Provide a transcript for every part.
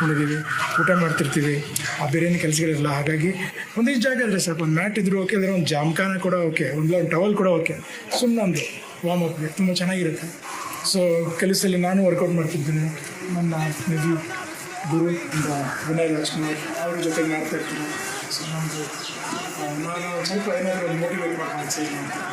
ಕುಣಿದೀವಿ, ಊಟ ಮಾಡ್ತಿರ್ತೀವಿ. ಆ ಬೇರೇನು ಕೆಲಸಗಳಿರಲ್ಲ. ಹಾಗಾಗಿ ಒಂದಿಷ್ಟು ಜಾಗ ಇದ್ರೆ ಸಾಕು, ಒಂದು ಮ್ಯಾಟ್ ಇದ್ರೂ ಓಕೆ, ಅಂದರೆ ಒಂದು ಜಾಮ್ಖಾನ ಕೂಡ ಓಕೆ, ಒಂದು ಟವಲ್ ಕೂಡ ಓಕೆ, ಸುಮ್ಮನೆ ಒಂದು ವಾರ್ಮ್ ಅಪ್ಗೆ ತುಂಬ ಚೆನ್ನಾಗಿರುತ್ತೆ. ಸೊ ಕೆಲಸದಲ್ಲಿ ನಾನು ವರ್ಕೌಟ್ ಮಾಡ್ತಿದ್ದೀನಿ. ನನ್ನ ಸ್ನೇಹಿ ಗುರು ವಿನಯ್ ರಾಜ್ಕುಮಾರ್ ಅವ್ರ ಜೊತೆಗೆ ಮಾಡ್ತಾಯಿರ್ತೀನಿ. ಸೊ ನಮ್ಮದು ನಾನು ಸ್ವಲ್ಪ ಏನಾದರೂ ಒಂದು ಮೋಟಿವೇಟ್ ಮಾಡ್ಕೊಂಡು ಸೇರಿ ಮಾಡ್ತೀನಿ.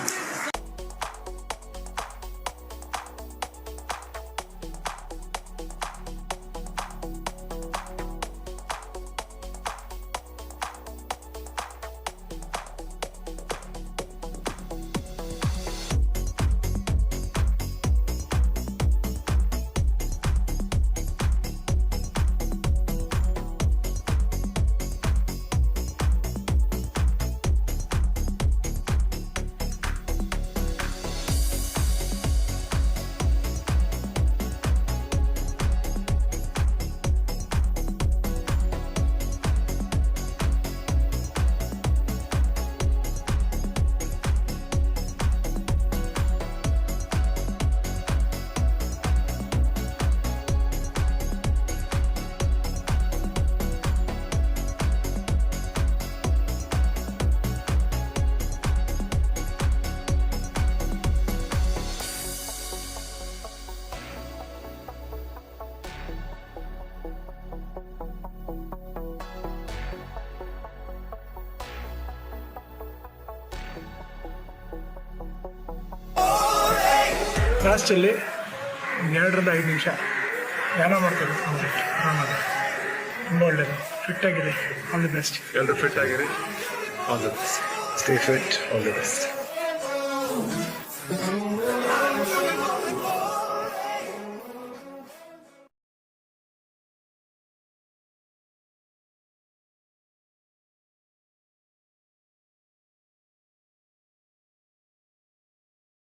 ಲಾಸ್ಟಲ್ಲಿ 2-5 ನಿಮಿಷ ಧ್ಯಾನ ಮಾಡ್ಕೊಳ್ಳಿ. ತುಂಬ ಒಳ್ಳೆಯದು. ಫಿಟ್ಟಾಗಿರಿ. All the best. ಎಲ್ಲರೂ ಫಿಟ್ ಆಗಿರಿ. All the best. Stay fit. All the best.